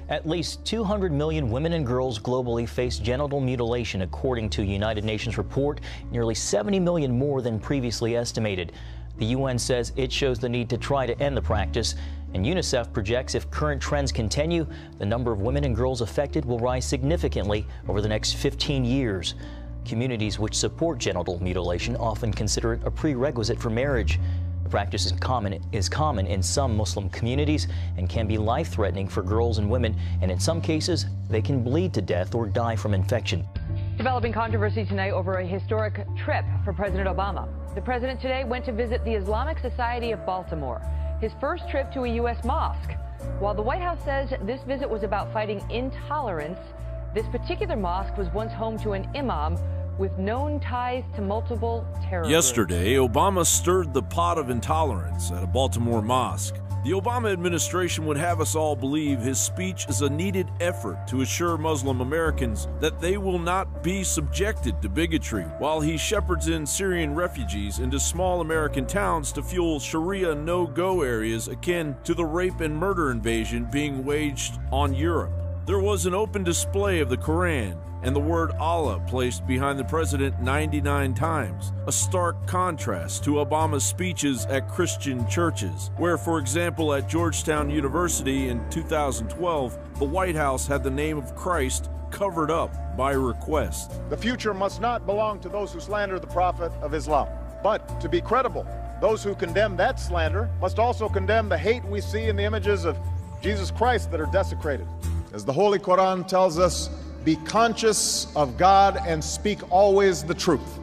At least 200 million women and girls globally face genital mutilation, according to a United Nations report, nearly 70 million more than previously estimated. The UN says it shows the need to try to end the practice, and UNICEF projects if current trends continue, the number of women and girls affected will rise significantly over the next 15 years. Communities which support genital mutilation often consider it a prerequisite for marriage. The practice is common in some Muslim communities and can be life-threatening for girls and women, and in some cases, they can bleed to death or die from infection. Developing controversy tonight over a historic trip for President Obama. The president today went to visit the Islamic Society of Baltimore, his first trip to a U.S. mosque. While the White House says this visit was about fighting intolerance, this particular mosque was once home to an imam with known ties to multiple terror Yesterday, Obama stirred the pot of intolerance at a Baltimore mosque. The Obama administration would have us all believe his speech is a needed effort to assure Muslim Americans that they will not be subjected to bigotry, while he shepherds in Syrian refugees into small American towns to fuel Sharia no-go areas akin to the rape and murder invasion being waged on Europe. There was an open display of the Quran and the word Allah placed behind the president 99 times, a stark contrast to Obama's speeches at Christian churches, where, for example, at Georgetown University in 2012, the White House had the name of Christ covered up by request. The future must not belong to those who slander the Prophet of Islam, but to be credible, those who condemn that slander must also condemn the hate we see in the images of Jesus Christ that are desecrated. As the Holy Quran tells us, be conscious of God and speak always the truth.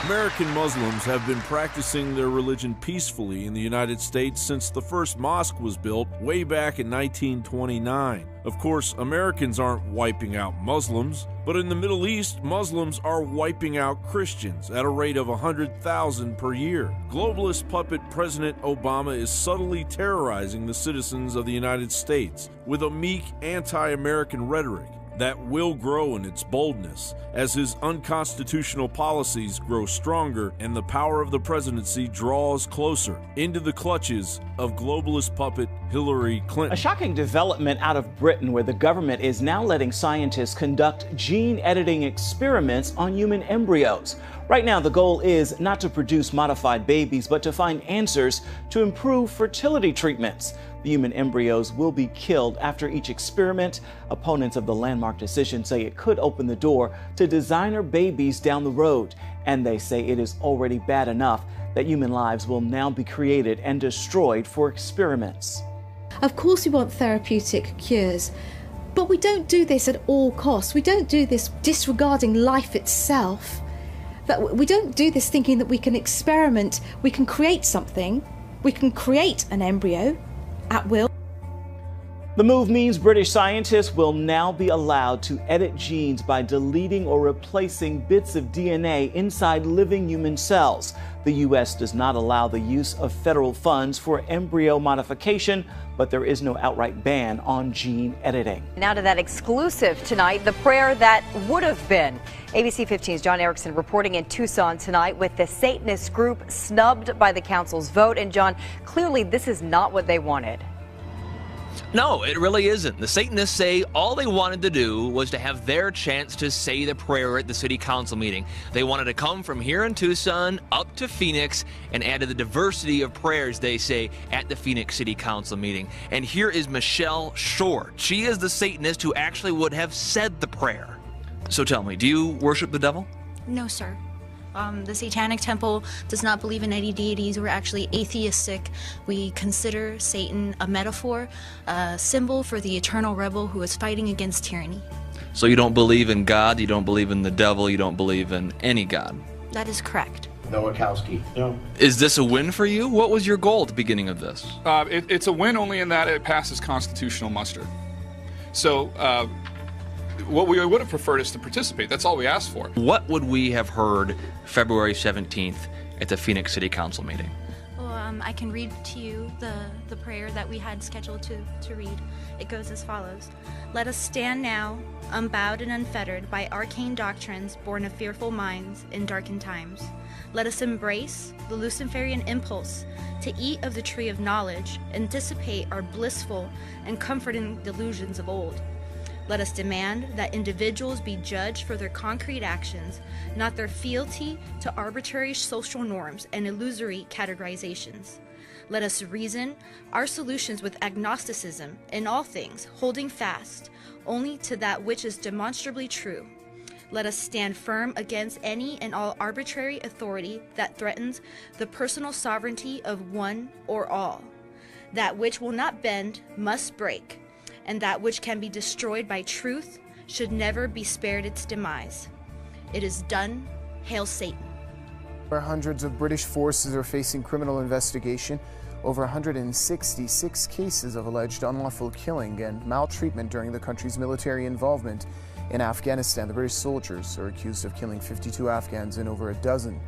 American Muslims have been practicing their religion peacefully in the United States since the first mosque was built way back in 1929. Of course, Americans aren't wiping out Muslims, but in the Middle East, Muslims are wiping out Christians at a rate of 100,000 per year. Globalist puppet President Obama is subtly terrorizing the citizens of the United States with a meek anti-American rhetoric that will grow in its boldness as his unconstitutional policies grow stronger and the power of the presidency draws closer into the clutches of globalist puppet Hillary Clinton. A shocking development out of Britain, where the government is now letting scientists conduct gene editing experiments on human embryos. Right now, the goal is not to produce modified babies, but to find answers to improve fertility treatments. The human embryos will be killed after each experiment. Opponents of the landmark decision say it could open the door to designer babies down the road. And they say it is already bad enough that human lives will now be created and destroyed for experiments. Of course we want therapeutic cures, but we don't do this at all costs. We don't do this disregarding life itself. That we don't do this thinking that we can experiment, we can create something, we can create an embryo at will. The move means British scientists will now be allowed to edit genes by deleting or replacing bits of DNA inside living human cells. The U.S. does not allow the use of federal funds for embryo modification, but there is no outright ban on gene editing. Now to that exclusive tonight, the prayer that would have been. ABC 15's John Erickson reporting in Tucson tonight with the Satanist group snubbed by the council's vote. And John, clearly this is not what they wanted. No, it really isn't. The Satanists say all they wanted to do was to have their chance to say the prayer at the city council meeting. They wanted to come from here in Tucson up to Phoenix and add to the diversity of prayers, they say, at the Phoenix City Council meeting. And here is Michelle Short. She is the Satanist who actually would have said the prayer. So tell me, do you worship the devil? No, sir. The Satanic Temple does not believe in any deities. We're actually atheistic. We consider Satan a metaphor, a symbol for the eternal rebel who is fighting against tyranny. So you don't believe in God, you don't believe in the devil, you don't believe in any God? That is correct. Nowakowski. No. Is this a win for you? What was your goal at the beginning of this? It's a win only in that it passes constitutional muster. So, what we would have preferred is to participate. That's all we asked for. What would we have heard February 17th at the Phoenix City Council meeting? Well, I can read to you the prayer that we had scheduled to read. It goes as follows. Let us stand now, unbowed and unfettered by arcane doctrines born of fearful minds in darkened times. Let us embrace the Luciferian impulse to eat of the tree of knowledge and dissipate our blissful and comforting delusions of old. Let us demand that individuals be judged for their concrete actions, not their fealty to arbitrary social norms and illusory categorizations. Let us reason our solutions with agnosticism in all things, holding fast only to that which is demonstrably true. Let us stand firm against any and all arbitrary authority that threatens the personal sovereignty of one or all. That which will not bend must break, and that which can be destroyed by truth should never be spared its demise. It is done. Hail Satan. Where hundreds of British forces are facing criminal investigation over 166 cases of alleged unlawful killing and maltreatment during the country's military involvement in Afghanistan. The British soldiers are accused of killing 52 Afghans in over a dozen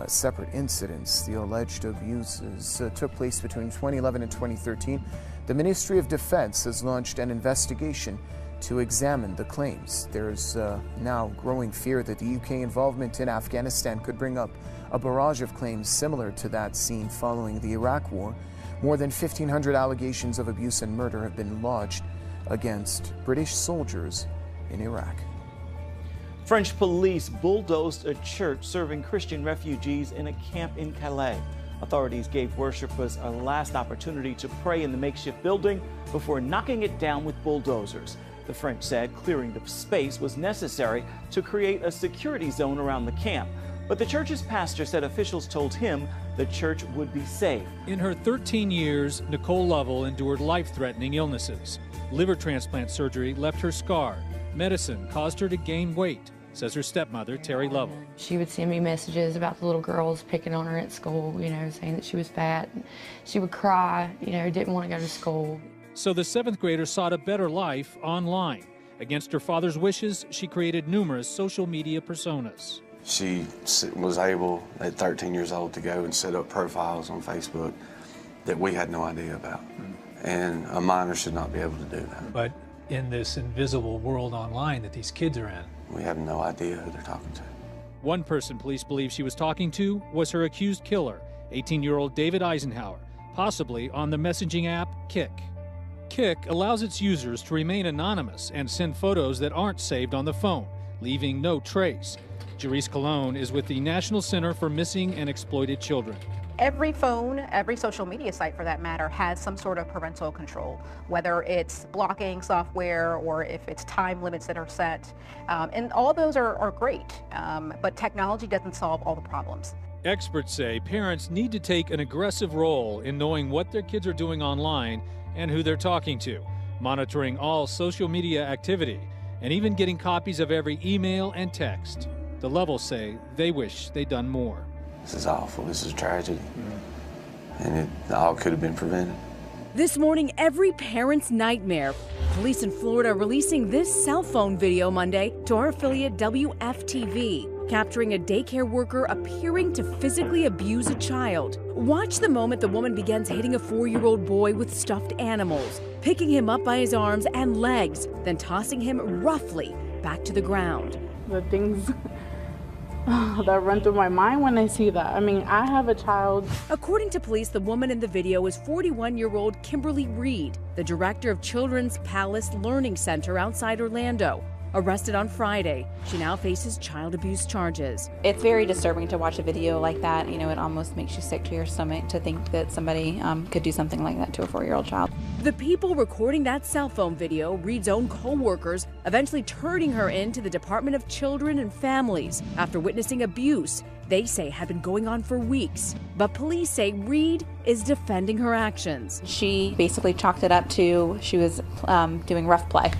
separate incidents. The alleged abuses took place between 2011 and 2013. The Ministry of Defense has launched an investigation to examine the claims. There's now growing fear that the UK involvement in Afghanistan could bring up a barrage of claims similar to that seen following the Iraq War. More than 1,500 allegations of abuse and murder have been lodged against British soldiers in Iraq. French police bulldozed a church serving Christian refugees in a camp in Calais. Authorities gave worshippers a last opportunity to pray in the makeshift building before knocking it down with bulldozers. The French said clearing the space was necessary to create a security zone around the camp. But the church's pastor said officials told him the church would be safe. In her 13 years, Nicole Lovell endured life-threatening illnesses. Liver transplant surgery left her scarred. Medicine caused her to gain weight, says her stepmother, Terry Lovell. She would send me messages about the little girls picking on her at school, saying that she was fat. She would cry, didn't want to go to school. So the 7th grader sought a better life online. Against her father's wishes, she created numerous social media personas. She was able, at 13 years old, to go and set up profiles on Facebook that we had no idea about. And a minor should not be able to do that. But in this invisible world online that these kids are in, we have no idea who they're talking to. One person police believe she was talking to was her accused killer, 18-year-old David Eisenhower, possibly on the messaging app Kik. Kik allows its users to remain anonymous and send photos that aren't saved on the phone, leaving no trace. Jerice Colon is with the National Center for Missing and Exploited Children. Every phone, every social media site for that matter, has some sort of parental control, whether it's blocking software or if it's time limits that are set. And all those are great, but technology doesn't solve all the problems. Experts say parents need to take an aggressive role in knowing what their kids are doing online and who they're talking to, monitoring all social media activity, and even getting copies of every email and text. The Lovels say they wish they'd done more. This is awful. This is a tragedy. And it all could have been prevented. This morning, every parent's nightmare. Police in Florida releasing this cell phone video Monday to our affiliate WFTV, capturing a daycare worker appearing to physically abuse a child. Watch the moment the woman begins hitting a 4-year-old boy with stuffed animals, picking him up by his arms and legs, then tossing him roughly back to the ground. The things that run through my mind when I see that. I mean, I have a child. According to police, the woman in the video is 41-year-old Kimberly Reed, the director of Children's Palace Learning Center outside Orlando. Arrested on Friday, she now faces child abuse charges. It's very disturbing to watch a video like that. It almost makes you sick to your stomach to think that somebody could do something like that to a 4-year-old child. The people recording that cell phone video, Reed's own co-workers, eventually turning her into the Department of Children and Families after witnessing abuse they say had been going on for weeks. But police say Reed is defending her actions. She basically chalked it up to she was doing rough play.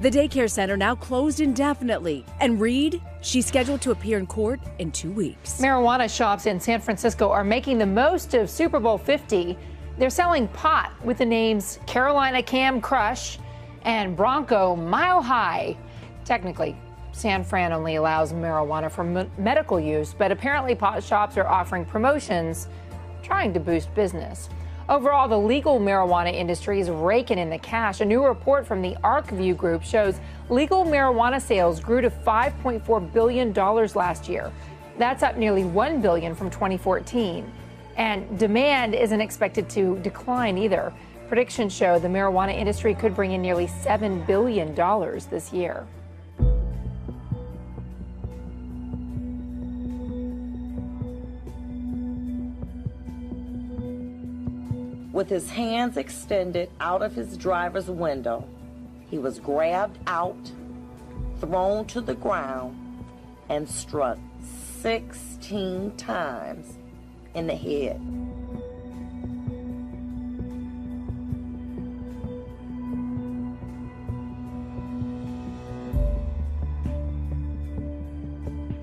The daycare center now closed indefinitely. And Reed, she's scheduled to appear in court in 2 weeks. Marijuana shops in San Francisco are making the most of Super Bowl 50. They're selling pot with the names Carolina Cam Crush and Bronco Mile High. Technically, San Fran only allows marijuana for medical use, but apparently pot shops are offering promotions trying to boost business. Overall, the legal marijuana industry is raking in the cash. A new report from the ArcView Group shows legal marijuana sales grew to $5.4 billion last year. That's up nearly $1 billion from 2014. And demand isn't expected to decline either. Predictions show the marijuana industry could bring in nearly $7 billion this year. With his hands extended out of his driver's window, he was grabbed out, thrown to the ground, and struck 16 times in the head.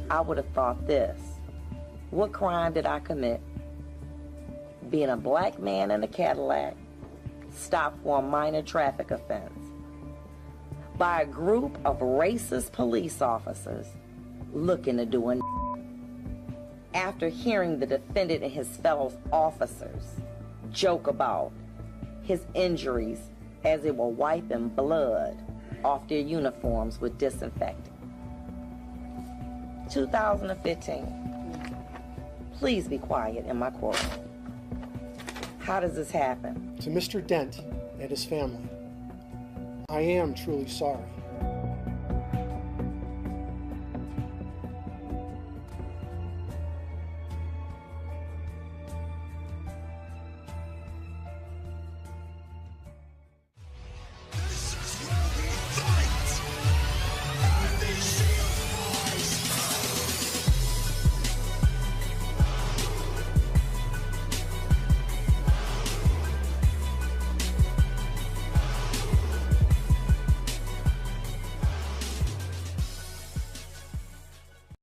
I would have thought this: what crime did I commit? Being a black man in a Cadillac, stopped for a minor traffic offense by a group of racist police officers looking to do a. After hearing the defendant and his fellow officers joke about his injuries as they were wiping blood off their uniforms with disinfectant. 2015. Please be quiet in my courtroom. How does this happen? To Mr. Dent and his family, I am truly sorry.